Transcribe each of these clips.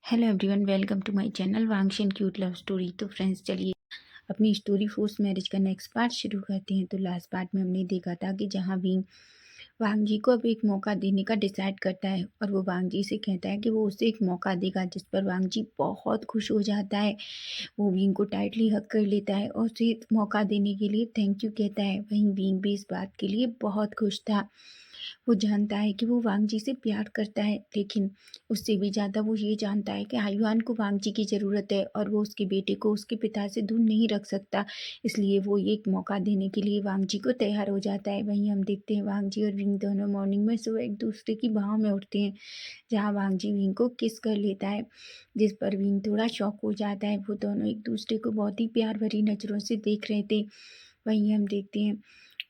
Hello everyone, welcome to my channel वांग्श and cute love story. तो friends, चलिए अपनी स्टोरी फोर्स मैरिज का नेक्स्ट पार्ट शुरू करते हैं। तो लास्ट पार्ट में हमने देखा था कि जहाँ विंग वांग जी को अब एक मौका देने का डिसाइड करता है और वो वांग जी से कहता है कि वो उसे एक मौका देगा, जिस पर वांग जी बहुत खुश हो जाता है। वो विंग को टाइटली हग कर लेता है और उसे मौका देने के लिए थैंक यू कहता है। वहीं विंग भी इस बात के लिए बहुत खुश था। वो जानता है कि वो वांग जी से प्यार करता है, लेकिन उससे भी ज़्यादा वो ये जानता है कि हायुआन को वांग जी की ज़रूरत है और वो उसके बेटे को उसके पिता से दूर नहीं रख सकता। इसलिए वो ये एक मौका देने के लिए वांग जी को तैयार हो जाता है। वहीं हम देखते हैं वांग जी और विंग दोनों मॉर्निंग में सुबह एक दूसरे की बाहों में उठते हैं, जहाँ वांग जी विंग को किस कर लेता है, जिस पर विंग थोड़ा शॉक हो जाता है। वो दोनों एक दूसरे को बहुत ही प्यार भरी नज़रों से देख रहे थे। वहीं हम देखते हैं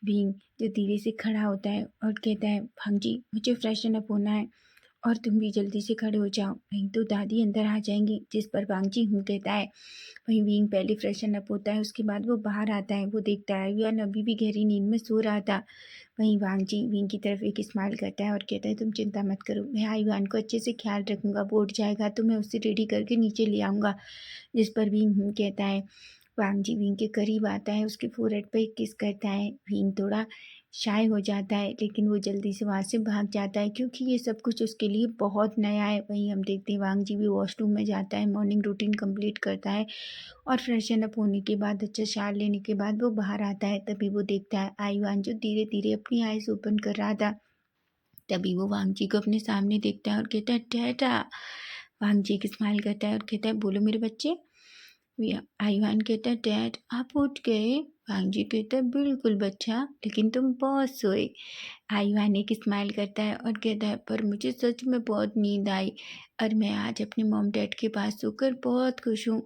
भीम जो धीरे से खड़ा होता है और कहता है, भांग जी मुझे फ्रेशन अप होना है और तुम भी जल्दी से खड़े हो जाओ, नहीं तो दादी अंदर आ जाएंगी। जिस पर भांग जी हूँ कहता है। वहीं विंग पहले फ्रेशन अप होता है, उसके बाद वो बाहर आता है। वो देखता है युआन अभी भी गहरी नींद में सो रहा था। वहीं वांग जी विंग की तरफ एक स्माइल करता है और कहता है, तुम चिंता मत करो, मैं आयुआन को अच्छे से ख्याल रखूंगा। वो उठ जाएगा तो मैं उसे रेडी करके नीचे ले आऊँगा। जिस पर विंग कहता है। वांग जी विंग के करीब आता है, उसके फोrehead पे एक किस करता है। विंग थोड़ा शाय हो जाता है, लेकिन वो जल्दी से वहाँ से भाग जाता है क्योंकि ये सब कुछ उसके लिए बहुत नया है। वहीं हम देखते हैं वांग जी भी वॉशरूम में जाता है, मॉर्निंग रूटीन कंप्लीट करता है और फ्रेशन अप होने के बाद अच्छा शावर लेने के बाद वो बाहर आता है। तभी वो देखता है आईवान जो धीरे धीरे अपनी आइज ओपन कर रहा था। तभी वो वांग जी को अपने सामने देखता है और कहता है, डैडा। वांग जी एक स्माइल करता है और कहता है, बोलो मेरे बच्चे। आईवान कहता है, डैड आप उठ गए। वांग जी कहता है, बिल्कुल बच्चा, लेकिन तुम बहुत सोए। आईवान एक स्माइल करता है और कहता है, पर मुझे सच में बहुत नींद आई और मैं आज अपने मॉम डैड के पास सोकर बहुत खुश हूँ।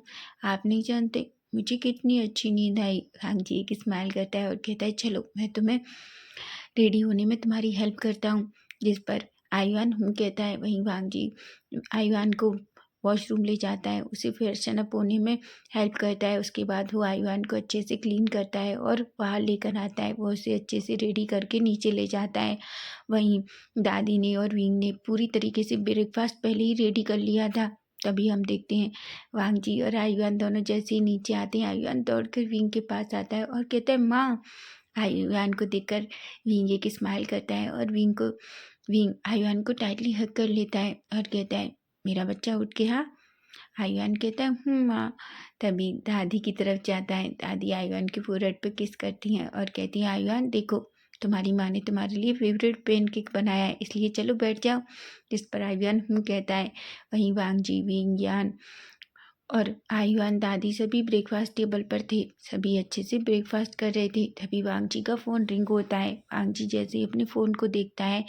आप नहीं जानते मुझे कितनी अच्छी नींद आई। वांग जी एक स्माइल करता है और कहता है, चलो मैं तुम्हें रेडी होने में तुम्हारी हेल्प करता हूँ। जिस पर आईवान कहता है। वहीं वांग जी आईवान को वॉशरूम ले जाता है, उसे फ्रेशन अप होने में हेल्प करता है। उसके बाद वो आईवान को अच्छे से क्लीन करता है और बाहर लेकर आता है। वो उसे अच्छे से रेडी करके नीचे ले जाता है। वहीं दादी ने और विंग ने पूरी तरीके से ब्रेकफास्ट पहले ही रेडी कर लिया था। तभी हम देखते हैं वांग जी और आईवान दोनों जैसे ही नीचे आते हैं, आईवान दौड़कर विंग के पास आता है और कहता है, माँ। आईवान को देखकर विंग एक स्माइल करता है और विंग आईवान को टाइटली हग कर लेता है और कहता है, मेरा बच्चा उठ गया। आईवान कहता है, माँ। तभी दादी की तरफ जाता है। दादी आईवान के फोrehead पे किस करती हैं और कहती हैं, आईवान देखो, तुम्हारी माँ ने तुम्हारे लिए फेवरेट पेन केक बनाया है, इसलिए चलो बैठ जाओ। जिस पर आईवान कहता है। वहीं वांग जी विंग यान और आईवान दादी सभी ब्रेकफास्ट टेबल पर थे। सभी अच्छे से ब्रेकफास्ट कर रहे थे। तभी वांग जी का फ़ोन रिंग होता है। वांग जी जैसे ही अपने फ़ोन को देखता है,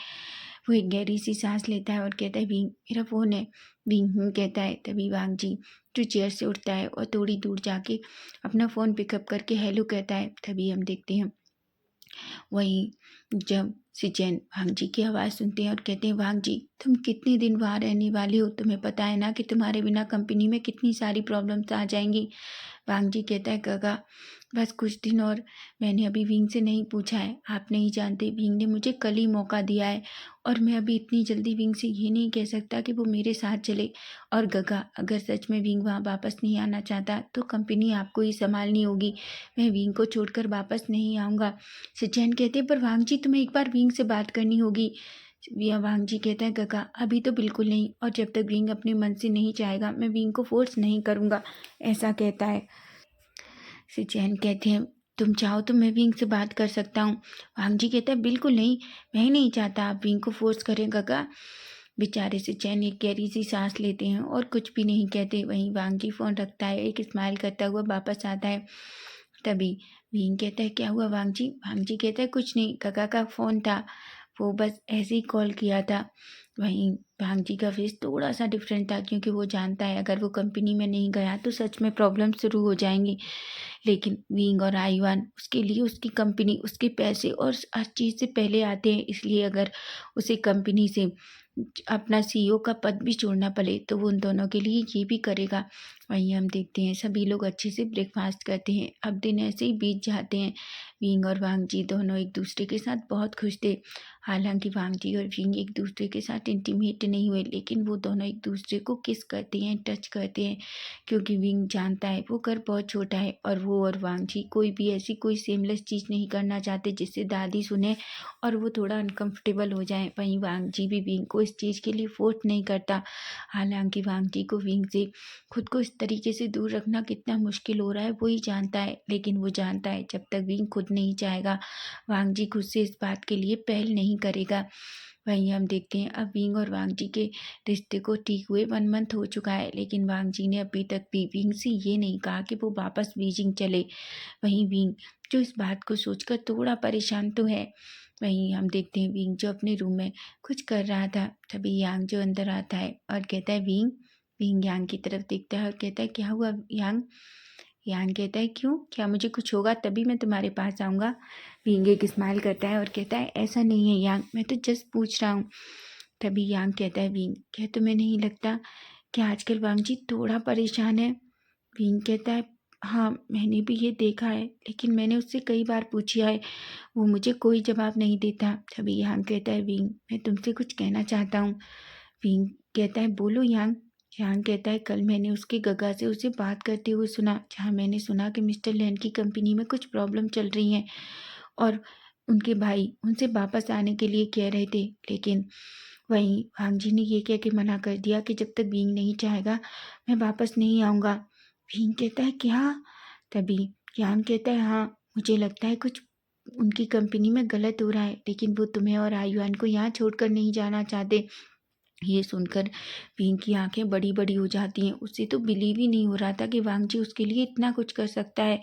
वो एक गहरी सी सांस लेता है और कहता है, विंग मेरा फ़ोन है। विंग कहता है। तभी वांग जी जो चेयर से उठता है और थोड़ी दूर जाके अपना फ़ोन पिकअप करके हेलो कहता है। तभी हम देखते हैं वहीं जब सिचैन वांग जी की आवाज़ सुनते हैं और कहते हैं, वांग जी तुम कितने दिन वहाँ रहने वाले हो? तुम्हें पता है ना कि तुम्हारे बिना कंपनी में कितनी सारी प्रॉब्लम्स आ जाएंगी। वांग जी कहता है, काका बस कुछ दिन और। मैंने अभी विंग से नहीं पूछा है, आप नहीं जानते, विंग ने मुझे कल ही मौका दिया है और मैं अभी इतनी जल्दी विंग से ये नहीं कह सकता कि वो मेरे साथ चले। और गगा अगर सच में विंग वहाँ वापस नहीं आना चाहता तो कंपनी आपको ही संभालनी होगी। मैं विंग को छोड़कर वापस नहीं आऊँगा। सिचैन कहते हैं, पर वांग जी तुम्हें एक बार विंग से बात करनी होगी। वांग जी कहता है, काका अभी तो बिल्कुल नहीं, और जब तक विंग अपने मन से नहीं चाहेगा मैं विंग को फोर्स नहीं करूँगा, ऐसा कहता है। सिचैन कहते हैं, तुम चाहो तो मैं विंग से बात कर सकता हूँ। वांग जी कहता है, बिल्कुल नहीं, मैं नहीं चाहता आप विंग को फोर्स करें काका। बेचारे सिचैन एक गहरी सी सांस लेते हैं और कुछ भी नहीं कहते। वहीं वांग जी फ़ोन रखता है, एक स्माइल करता हुआ वापस आता है। तभी विंग कहता है, क्या हुआ वांग जी? वांग जी कहता है, कुछ नहीं, काका का फ़ोन था, वो बस ऐसे ही कॉल किया था। वहीं वांग जी का फेस थोड़ा सा डिफरेंट था क्योंकि वो जानता है अगर वो कंपनी में नहीं गया तो सच में प्रॉब्लम शुरू हो जाएंगी। लेकिन विंग और आईवान उसके लिए उसकी कंपनी, उसके पैसे और हर चीज़ से पहले आते हैं, इसलिए अगर उसे कंपनी से अपना सीईओ का पद भी छोड़ना पड़े तो वो उन दोनों के लिए ये भी करेगा। वहीं हम देखते हैं सभी लोग अच्छे से ब्रेकफास्ट करते हैं। अब दिन ऐसे ही बीत जाते हैं। विंग और वांग जी दोनों एक दूसरे के साथ बहुत खुश थे। हालांकि वांगजी और विंग एक दूसरे के साथ इंटीमेट नहीं हुए, लेकिन वो दोनों एक दूसरे को किस करते हैं, टच करते हैं, क्योंकि विंग जानता है वो घर बहुत छोटा है और वो और वांगजी कोई भी ऐसी कोई सेमलेस चीज़ नहीं करना चाहते जिससे दादी सुने और वो थोड़ा अनकंफर्टेबल हो जाए। वहीं वांगजी भी विंग को इस चीज़ के लिए फोर्स नहीं करता। हालांकि वांगजी को विंग से खुद को इस तरीके से दूर रखना कितना मुश्किल हो रहा है वो ही जानता है, लेकिन वो जानता है जब तक विंग खुद नहीं चाहेगा वांगजी खुद से इस बात के लिए पहल नहीं करेगा। वहीं हम देखते हैं अब विंग और वांगजी के रिश्ते को ठीक हुए 1 मंथ हो चुका है, लेकिन वांगजी ने अभी तक भी विंग से ये नहीं कहा कि वो वापस बीजिंग चले। वहीं विंग जो इस बात को सोचकर थोड़ा परेशान तो है। वहीं हम देखते हैं विंग जो अपने रूम में कुछ कर रहा था, तभी यांग जो अंदर आता है और कहता है विंग। विंग यांग की तरफ देखता है और कहता है क्या हुआ यांग। यांग कहता है क्यों, क्या मुझे कुछ होगा तभी मैं तुम्हारे पास आऊँगा। विंग एक स्माइल करता है और कहता है ऐसा नहीं है यांग, मैं तो जस्ट पूछ रहा हूँ। तभी यांग कहता है विंग क्या तुम्हें नहीं लगता कि आजकल वांगजी थोड़ा परेशान है। विंग कहता है हाँ मैंने भी ये देखा है, लेकिन मैंने उससे कई बार पूछा है, वो मुझे कोई जवाब नहीं देता। तभी यांग कहता है विंग मैं तुमसे कुछ कहना चाहता हूँ। विंग कहता है बोलो यांग। यांग कहता है कल मैंने उसके गगा से उसे बात करते हुए सुना, जहाँ मैंने सुना कि मिस्टर लैन की कंपनी में कुछ प्रॉब्लम चल रही हैं और उनके भाई उनसे वापस आने के लिए कह रहे थे, लेकिन वहीं वांगजी ने ये कह के मना कर दिया कि जब तक विंग नहीं चाहेगा मैं वापस नहीं आऊँगा। विंग कहता है क्या। तभी यांग कहता है हाँ मुझे लगता है कुछ उनकी कंपनी में गलत हो रहा है, लेकिन वो तुम्हें और आयुआन को यहाँ छोड़कर नहीं जाना चाहते। ये सुनकर विंग की आंखें बड़ी बड़ी हो जाती हैं। उसे तो बिलीव ही नहीं हो रहा था कि वांगजी उसके लिए इतना कुछ कर सकता है।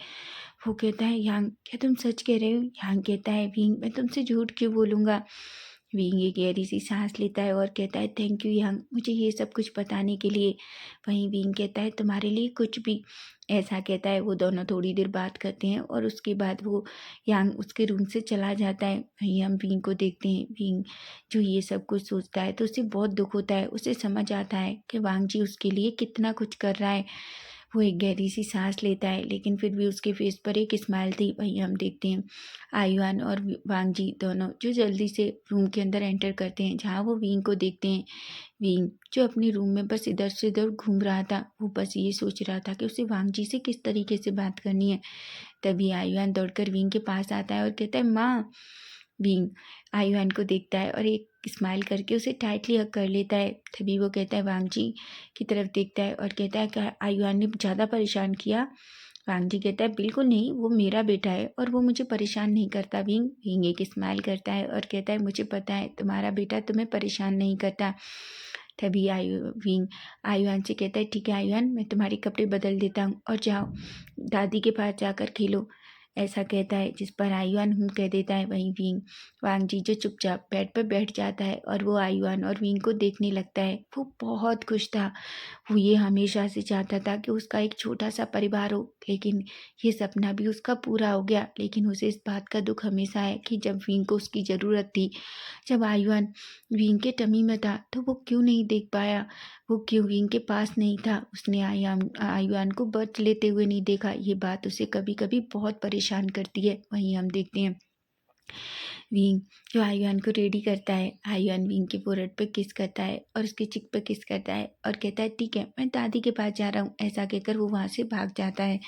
वो कहता है यांग क्या तुम सच कह रहे हो। यांग कहता है विंग मैं तुमसे झूठ क्यों बोलूँगा। विंग एक गहरी सी सांस लेता है और कहता है थैंक यू यांग मुझे ये सब कुछ बताने के लिए। वहीं विंग कहता है तुम्हारे लिए कुछ भी। ऐसा कहता है। वो दोनों थोड़ी देर बात करते हैं और उसके बाद वो यांग उसके रूम से चला जाता है। वहीं हम विंग को देखते हैं। विंग जो ये सब कुछ सोचता है तो उसे बहुत दुख होता है। उसे समझ आता है कि वांगजी उसके लिए कितना कुछ कर रहा है। वो एक गहरी सी सांस लेता है, लेकिन फिर भी उसके फेस पर एक स्माइल थी। वहीं हम देखते हैं आयुआन और वांगजी दोनों जो जल्दी से रूम के अंदर एंटर करते हैं, जहाँ वो विंग को देखते हैं। विंग जो अपने रूम में बस इधर से उधर घूम रहा था, वो बस ये सोच रहा था कि उसे वांगजी से किस तरीके से बात करनी है। तभी आयुआन दौड़कर विंग के पास आता है और कहता है माँ। विंग आयुआन को देखता है और एक स्माइल करके उसे टाइटली हग कर लेता है। तभी वो कहता है वांगजी की तरफ देखता है और कहता है कि आयुआन ने ज़्यादा परेशान किया। वांगजी कहता है बिल्कुल नहीं, वो मेरा बेटा है और वो मुझे परेशान नहीं करता। विंग विंग एक स्माइल करता है और कहता है मुझे पता है तुम्हारा बेटा तुम्हें परेशान नहीं करता। तभी विंग आयुआन से कहता है ठीक है आयुआन मैं तुम्हारे कपड़े बदल देता हूँ और जाओ दादी के पास जाकर खेलो। ऐसा कहता है, जिस पर आयुआन कह देता है। वहीं विंग वांगजी जो चुपचाप बेड पर बैठ जाता है और वो आयुआन और विंग को देखने लगता है। वो बहुत खुश था। वो ये हमेशा से चाहता था कि उसका एक छोटा सा परिवार हो, लेकिन ये सपना भी उसका पूरा हो गया। लेकिन उसे इस बात का दुख हमेशा है कि जब विंग को उसकी ज़रूरत थी, जब आयुआन विंग के टमी में था, तो वो क्यों नहीं देख पाया, वो क्यों विंग के पास नहीं था। उसने आयुआन को बर्थ लेते हुए नहीं देखा। ये बात उसे कभी कभी बहुत परेशान करती है। वहीं हम देखते हैं विंग जो आयुआन को रेडी करता है। आयुआन विंग के फोrehead पे किस करता है और उसके चिक पे किस करता है और कहता है ठीक है मैं दादी के पास जा रहा हूँ। ऐसा कहकर वो वहाँ से भाग जाता है।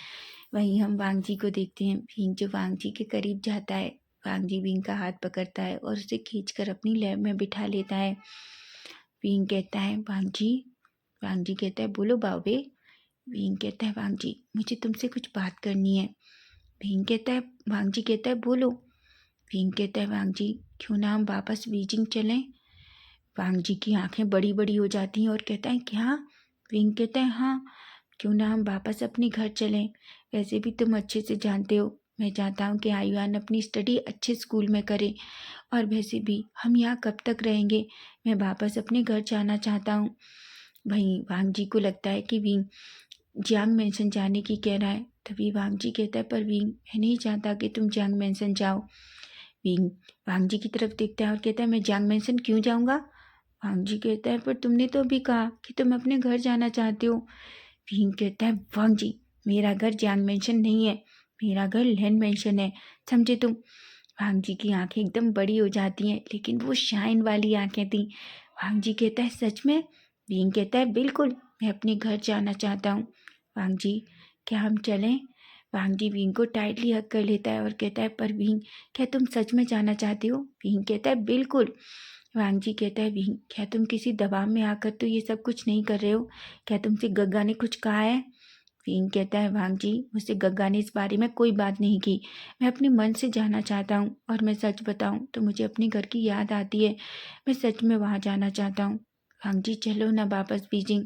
वहीं हम वांगजी को देखते हैं। विंग जो वांगजी के करीब जाता है, वांगजी विंग का हाथ पकड़ता है और उसे खींचकर अपनी लैब में बिठा लेता है। विंग कहता है वांगजी। वांगजी कहता है बोलो बाबे। विंग कहता है वांगजी मुझे तुमसे कुछ बात करनी है। विंग कहता है वांगजी कहता है बोलो। विंग कहता है वांगजी क्यों ना हम वापस बीजिंग चलें। वांगजी की आंखें बड़ी बड़ी हो जाती हैं और कहता है क्या। विंग कहता है हाँ क्यों ना हम वापस अपने घर चलें। वैसे भी तुम अच्छे से जानते हो मैं चाहता हूँ कि आयुआन अपनी स्टडी अच्छे स्कूल में करे, और वैसे भी हम यहाँ कब तक रहेंगे, मैं वापस अपने घर जाना चाहता हूँ। वहीं वांगजी को लगता है कि विंग जियांग मैंसन जाने की कह रहा है। तभी वांगजी कहता है पर विंग मैं नहीं चाहता कि तुम जियांग मैंसन जाओ। विंग वांगजी की तरफ देखता है और कहता है मैं जियांग मैंसन क्यों जाऊँगा। वांगजी कहता है पर तुमने तो अभी कहा कि तुम अपने घर जाना चाहते हो। विंग कहता है वांगजी मेरा घर जियांग मैंसन नहीं है, मेरा घर लैन मैंसन है, समझे तुम। वांग जी की आंखें एकदम बड़ी हो जाती हैं, लेकिन वो शाइन वाली आंखें थीं। वांग जी कहता है, सच में? भीम कहता है, बिल्कुल, मैं अपने घर जाना चाहता हूँ। वांग जी, क्या हम चलें? वांग जी भीम को टाइटली हग कर लेता है और कहता है, पर भीम, क्या तुम सच में जाना चाहते हो? भीम कहता है, बिल्कुल। वांग जी कहता है, भीम, क्या तुम किसी दबाव में आकर तो ये सब कुछ नहीं कर रहे हो? क्या तुमसे गग्गा ने कुछ कहा है? भीम कहता है, वांग जी, मुझसे गग्गा ने इस बारे में कोई बात नहीं की। मैं अपने मन से जाना चाहता हूँ, और मैं सच बताऊँ तो मुझे अपने घर की याद आती है। मैं सच में वहाँ जाना चाहता हूँ। वांग जी, चलो ना वापस बीजिंग।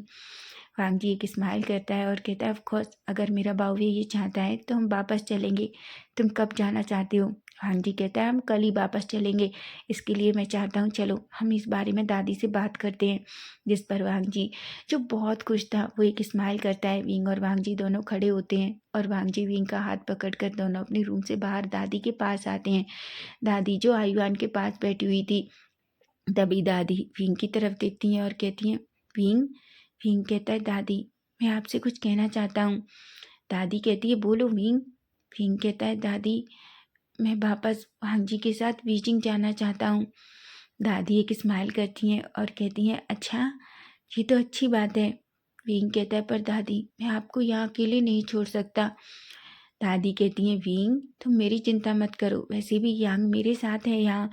वांग जी एक स्माइल करता है और कहता है, ऑफ कोर्स, अगर मेरा बाउवे ये चाहता है तो हम वापस चलेंगे। तुम कब जाना चाहते हो? वांग जी कहता है, हम कल ही वापस चलेंगे। इसके लिए मैं चाहता हूँ, चलो हम इस बारे में दादी से बात करते हैं। जिस पर वांग जी, जो बहुत खुश था, वो एक स्माइल करता है। विंग और वांग जी दोनों खड़े होते हैं और वांग जी विंग का हाथ पकड़कर दोनों अपने रूम से बाहर दादी के पास आते हैं। दादी जो आयुआन के पास बैठी हुई थी, तभी दादी विंग की तरफ देखती हैं और कहती हैं, विंग। विंग कहता है, दादी, मैं आपसे कुछ कहना चाहता हूँ। दादी कहती है, बोलो विंग। विंग कहता है, दादी, मैं वापस वांग जी के साथ बीजिंग जाना चाहता हूँ। दादी एक स्माइल करती हैं और कहती हैं, अच्छा, ये तो अच्छी बात है। विंग कहता है, पर दादी, मैं आपको यहाँ अकेले नहीं छोड़ सकता। दादी कहती हैं, विंग, तुम मेरी चिंता मत करो, वैसे भी यांग मेरे साथ है यहाँ,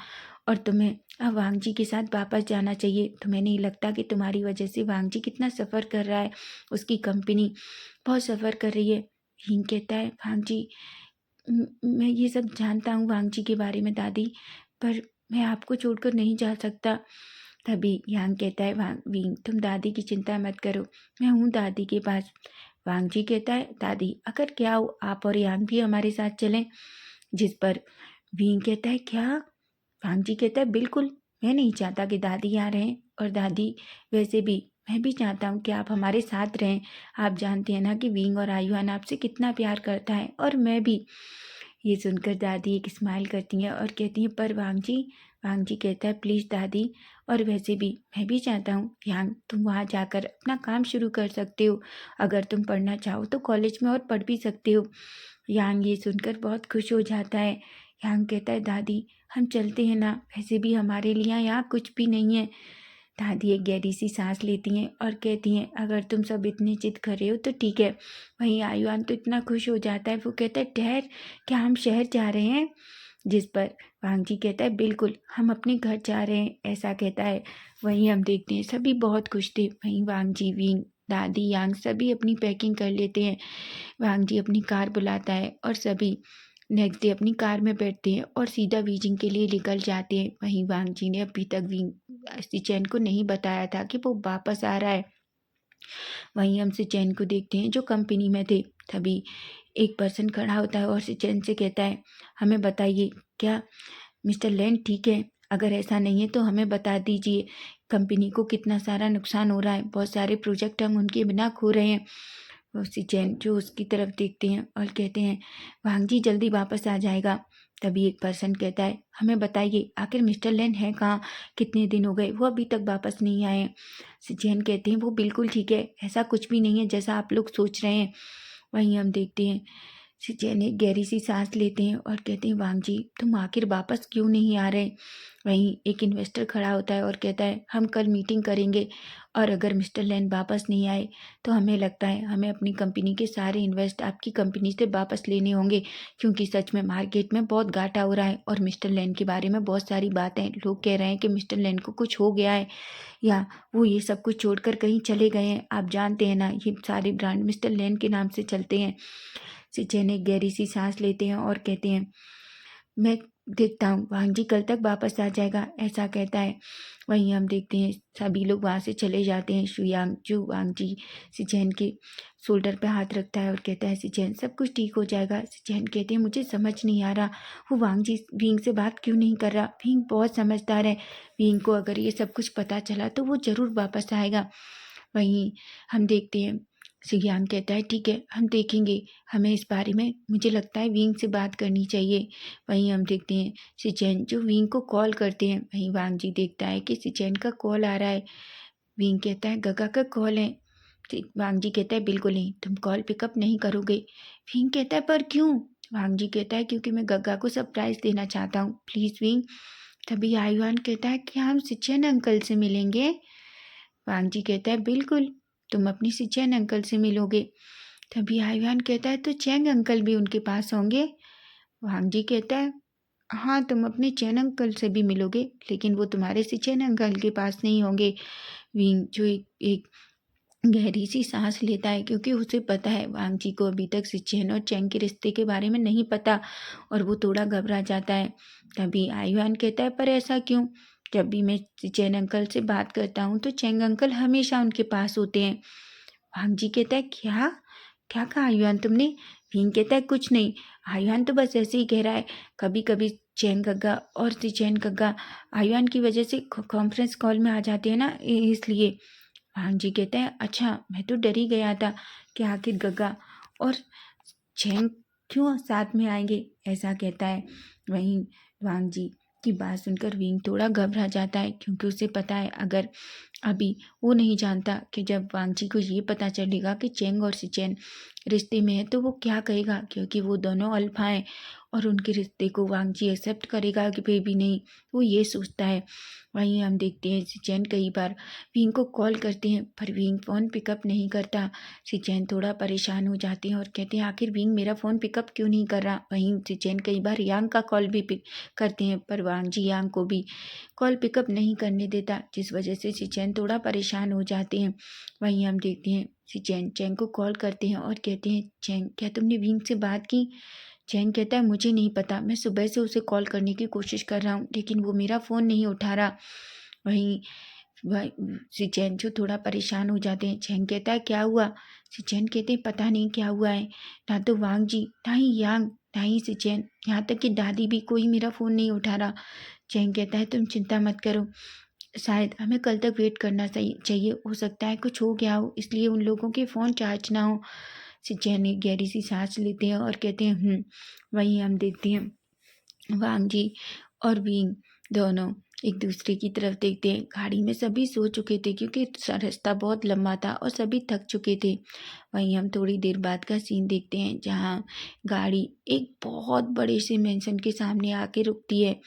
और तुम्हें अब वांग जी के साथ वापस जाना चाहिए। तुम्हें नहीं लगता कि तुम्हारी वजह से वांग जी कितना सफ़र कर रहा है? उसकी कंपनी बहुत सफ़र कर रही है। विंग कहता है, वांग जी, मैं ये सब जानता हूँ वांग जी के बारे में दादी, पर मैं आपको छोड़कर नहीं जा सकता। तभी यांग कहता है, वांग विंग, तुम दादी की चिंता मत करो, मैं हूँ दादी के पास। वांग जी कहता है, दादी, अगर क्या हो, आप और यांग भी हमारे साथ चलें। जिस पर विंग कहता है, क्या? वांग जी कहता है, बिल्कुल, मैं नहीं चाहता कि दादी यहाँ रहें, और दादी, वैसे भी मैं भी चाहता हूँ कि आप हमारे साथ रहें। आप जानते हैं ना कि विंग और आयुआन आपसे कितना प्यार करता है, और मैं भी। ये सुनकर दादी एक स्माइल करती हैं और कहती हैं, पर वांग जी कहता है, प्लीज़ दादी, और वैसे भी मैं भी चाहता हूँ, यांग, तुम वहाँ जाकर अपना काम शुरू कर सकते हो। अगर तुम पढ़ना चाहो तो कॉलेज में और पढ़ भी सकते हो। यांग ये सुनकर बहुत खुश हो जाता है। यांग कहता है, दादी, हम चलते हैं ना, वैसे भी हमारे लिए यहाँ कुछ भी नहीं है। दादी एक गहरी सी सांस लेती हैं और कहती हैं, अगर तुम सब इतनी जिद कर रहे हो तो ठीक है। वहीं आयुआन तो इतना खुश हो जाता है, वो कहता है, ठहर, क्या हम शहर जा रहे हैं? जिस पर वांग जी कहता है, बिल्कुल, हम अपने घर जा रहे हैं, ऐसा कहता है। वहीं हम देखते हैं सभी बहुत खुश थे। वहीं वांग जी, विंग, दादी, यांग सभी अपनी पैकिंग कर लेते हैं। वांग जी अपनी कार बुलाता है और सभी नेक्स्ट डे अपनी कार में बैठते हैं और सीधा बीजिंग के लिए निकल जाते हैं। वहीं वांग जी ने अभी तक सिचेन को नहीं बताया था कि वो वापस आ रहा है। वहीं हम सिचेन को देखते हैं जो कंपनी में थे। तभी एक पर्सन खड़ा होता है और सिचेन से कहता है, हमें बताइए, क्या मिस्टर लैंड ठीक है? अगर ऐसा नहीं है तो हमें बता दीजिए, कंपनी को कितना सारा नुकसान हो रहा है, बहुत सारे प्रोजेक्ट हम उनके बिना खो रहे हैं। वो सिचेन जो उसकी तरफ देखते हैं और कहते हैं, वांग जी जल्दी वापस आ जाएगा। तभी एक पर्सन कहता है, हमें बताइए, आखिर मिस्टर लैन है कहाँ? कितने दिन हो गए, वो अभी तक वापस नहीं आए हैं। सिचेन कहते हैं, वो बिल्कुल ठीक है, ऐसा कुछ भी नहीं है जैसा आप लोग सोच रहे हैं। वहीं हम देखते हैं सिचेन एक गहरी सी सांस लेते हैं और कहते हैं, वांग जी, तुम आखिर वापस क्यों नहीं आ रहे? वहीं एक इन्वेस्टर खड़ा होता है और कहता है, हम कल मीटिंग करेंगे, और अगर मिस्टर लैन वापस नहीं आए तो हमें लगता है हमें अपनी कंपनी के सारे इन्वेस्ट आपकी कंपनी से वापस लेने होंगे, क्योंकि सच में मार्केट में बहुत घाटा हो रहा है और मिस्टर लैन के बारे में बहुत सारी बातें, लोग कह रहे हैं कि मिस्टर लैन को कुछ हो गया है, या वो ये सब कुछ छोड़कर कहीं चले गए हैं। आप जानते हैं ना, ये सारे ब्रांड मिस्टर लैन के नाम से चलते हैं। सिचेन एक गहरी सी सांस लेते हैं और कहते हैं, मैं देखता हूँ वांग जी कल तक वापस आ जाएगा, ऐसा कहता है। वहीं हम देखते हैं सभी लोग वहाँ से चले जाते हैं। शुयांग जो वांग जी सिचेन के शोल्डर पे हाथ रखता है और कहता है, सिचेन सब कुछ ठीक हो जाएगा। सिचेन कहते हैं, मुझे समझ नहीं आ रहा वो वांग जी विंग से बात क्यों नहीं कर रहा। विंग बहुत समझदार है, विंग को अगर ये सब कुछ पता चला तो वो ज़रूर वापस आएगा। वहीं हम देखते हैं शियांग कहता है, ठीक है, हम देखेंगे, हमें इस बारे में मुझे लगता है विंग से बात करनी चाहिए। वहीं हम देखते हैं सिचेन जो विंग को कॉल करते हैं। वहीं वांग जी देखता है कि सिचेन का कॉल आ रहा है। विंग कहता है, गगा का कॉल है। वांग जी कहता है, बिल्कुल नहीं, तुम कॉल पिकअप नहीं करोगे। विंग कहता है, पर क्यों? वांग जी कहता है क्योंकि मैं गग्गा को सरप्राइज देना चाहता हूँ, प्लीज़ विंग। तभी आयुआन कहता है कि हम सिचेन अंकल से मिलेंगे। वांग जी कहता है बिल्कुल, तुम अपनी सिचेन अंकल से मिलोगे। तभी आयुआन कहता है तो चैंग अंकल भी उनके पास होंगे। वांग जी कहता है हाँ, तुम अपने चैन अंकल से भी मिलोगे, लेकिन वो तुम्हारे सिचेन अंकल के पास नहीं होंगे। विंग जो एक गहरी सी सांस लेता है क्योंकि उसे पता है वांग जी को अभी तक सिचेन और चैंग के रिश्ते के बारे में नहीं पता, और वो थोड़ा घबरा जाता है। तभी आयुआन कहता है पर ऐसा क्यों? जब भी मैं सिचेन अंकल से बात करता हूँ तो चैंग अंकल हमेशा उनके पास होते हैं। वांग जी कहता है क्या? क्या कहा आयुआन तुमने? विंग कहता है कुछ नहीं, आयुआन तो बस ऐसे ही कह रहा है। कभी कभी चैन गग्गा और सिचेन गग्गा आयुआन की वजह से कॉन्फ्रेंस कॉल में आ जाते हैं ना, इसलिए। भांग जी कहते हैं अच्छा, मैं तो डर ही गया था कि आखिर गग्गा और चैन क्यों साथ में आएंगे, ऐसा कहता है। वहीं वांग जी की बात सुनकर विंग थोड़ा घबरा जाता है क्योंकि उसे पता है अगर अभी वो नहीं जानता कि जब वांग जी को ये पता चलेगा कि चेंग और सिचेन रिश्ते में है तो वो क्या कहेगा, क्योंकि वो दोनों अल्फा हैं और उनके रिश्ते को वांग जी एक्सेप्ट करेगा कि भी नहीं, वो ये सोचता है। वहीं हम देखते हैं सिचेन कई बार विंग को कॉल करते हैं पर विंग फ़ोन पिकअप नहीं करता। सिचेन थोड़ा परेशान हो जाते हैं और कहते हैं आखिर विंग मेरा फ़ोन पिकअप क्यों नहीं कर रहा। वहीं सिचेन कई बार यांग का कॉल भी पिक करते हैं पर वांग जी यांग को भी कॉल पिकअप नहीं करने देता, जिस वजह से सिचेन थोड़ा परेशान हो जाते हैं। वहीं हम देखते हैं सिचेन चैंग को कॉल करते हैं और कहते हैं चैंग क्या तुमने विंग से बात की? चैंग कहता है मुझे नहीं पता, मैं सुबह से उसे कॉल करने की कोशिश कर रहा हूँ लेकिन वो मेरा फ़ोन नहीं उठा रहा। वहीं वह सिचेन जो थोड़ा परेशान हो जाते हैं। चैंग कहता है क्या हुआ? सिचेन कहते हैं पता नहीं क्या हुआ है, ना तो वांग जी, ना ही यांग, ना ही सिचेन, यहाँ तक कि दादी भी कोई मेरा फ़ोन नहीं उठा रहा। चैंग कहता है तुम चिंता मत करो, शायद हमें कल तक वेट करना सही चाहिए, हो सकता है कुछ हो गया हो इसलिए उन लोगों के फ़ोन चार्ज ना हो। सिचेन एक गहरी सी सांस लेते हैं और कहते हैं वहीं हम देखते हैं वांग जी और विंग दोनों एक दूसरे की तरफ देखते हैं। गाड़ी में सभी सो चुके थे क्योंकि रास्ता बहुत लंबा था और सभी थक चुके थे। वहीं हम थोड़ी देर बाद का सीन देखते हैं जहाँ गाड़ी एक बहुत बड़े से मेंशन के सामने आके रुकती है।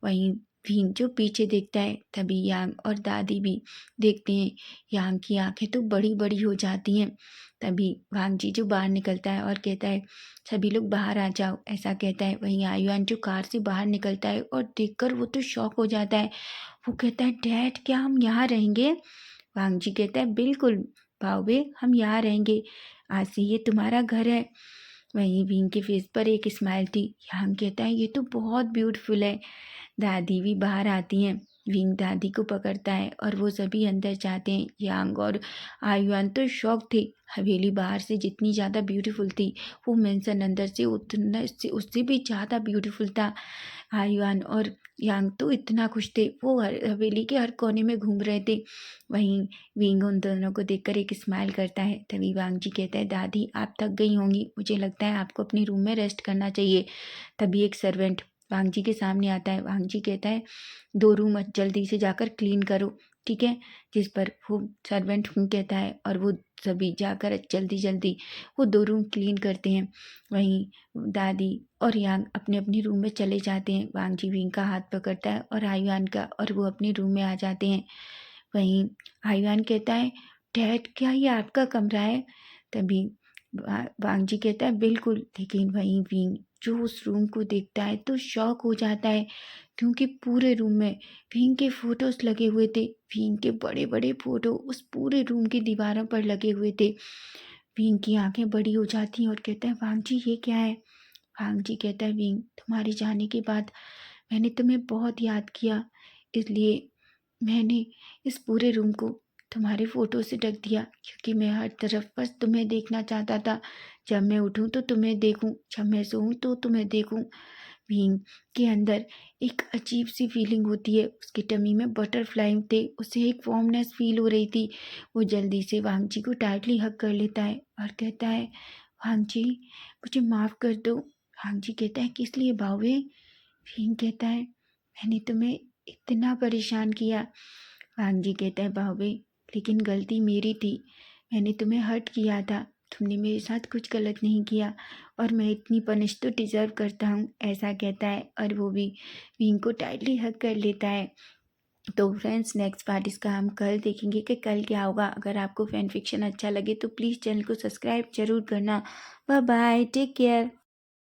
वहीं भीम जो पीछे देखता है तभी यांग और दादी भी देखते हैं। यांग की आंखें तो बड़ी बड़ी हो जाती हैं। तभी वांग जी जो बाहर निकलता है और कहता है सभी लोग बाहर आ जाओ, ऐसा कहता है। वहीं आयुआन जो कार से बाहर निकलता है और देखकर वो तो शॉक हो जाता है। वो कहता है डैड क्या हम यहाँ रहेंगे? वांग जी कहता है बिल्कुल भावे, हम यहाँ रहेंगे, आज से ये तुम्हारा घर है। वहीं विंग के फेस पर एक स्माइल थी। यांग कहता है ये तो बहुत ब्यूटीफुल है। दादी भी बाहर आती हैं। विंग दादी को पकड़ता है और वो सभी अंदर जाते हैं। यांग और आयुआन तो शॉक थे। हवेली बाहर से जितनी ज़्यादा ब्यूटीफुल थी वो मेंशन अंदर से उतना से उससे भी ज़्यादा ब्यूटीफुल था। आयुआन और यांग तो इतना खुश थे, वो हवेली के हर कोने में घूम रहे थे। वहीं विंग उन दोनों को देखकर एक स्माइल करता है। तभी वांग जी कहता है दादी आप थक गई होंगी, मुझे लगता है आपको अपने रूम में रेस्ट करना चाहिए। तभी एक सर्वेंट वांग जी के सामने आता है। वांग जी कहता है 2 रूम जल्दी से जाकर क्लीन करो, ठीक है? जिस पर वो सर्वेंट कहता है और वो सभी जाकर जल्दी जल्दी वो 2 रूम क्लीन करते हैं। वहीं दादी और यांग अपने अपने रूम में चले जाते हैं। वांग जी विंग का हाथ पकड़ता है और आयुआन का, और वो अपने रूम में आ जाते हैं। वहीं आयुआन कहता है डैड क्या ये आपका कमरा है? तभी वांग जी कहता है बिल्कुल, लेकिन वहीं विंग जो उस रूम को देखता है तो शॉक हो जाता है क्योंकि पूरे रूम में विंग के फोटोज लगे हुए थे। विंग के बड़े बड़े फोटो उस पूरे रूम की दीवारों पर लगे हुए थे। विंग की आंखें बड़ी हो जाती हैं और कहता है वांग जी ये क्या है? वांग जी कहता है विंग तुम्हारे जाने के बाद मैंने तुम्हें बहुत याद किया, इसलिए मैंने इस पूरे रूम को तुम्हारे फ़ोटो से ढक दिया क्योंकि मैं हर तरफ बस तुम्हें देखना चाहता था। जब मैं उठूं तो तुम्हें देखूं, जब मैं सोऊं तो तुम्हें देखूं। भीम के अंदर एक अजीब सी फीलिंग होती है। उसकी टमी में बटरफ्लाई थे, उसे एक वार्मनेस फील हो रही थी। वो जल्दी से वांग जी को टाइटली हग कर लेता है और कहता है वांग जी मुझे माफ़ कर दो। वांग जी कहता है किस लिए बावे? भीम कहता है मैंने तुम्हें इतना परेशान किया। वांग जी कहता है बावे लेकिन गलती मेरी थी, मैंने तुम्हें हर्ट किया था, तुमने मेरे साथ कुछ गलत नहीं किया और मैं इतनी पनिश तो डिज़र्व करता हूँ, ऐसा कहता है और वो भी विंग को टाइटली हग कर लेता है। तो फ्रेंड्स नेक्स्ट पार्ट इसका हम कल देखेंगे कि कल क्या होगा। अगर आपको फैन फिक्शन अच्छा लगे तो प्लीज़ चैनल को सब्सक्राइब ज़रूर करना। Bye bye, take care.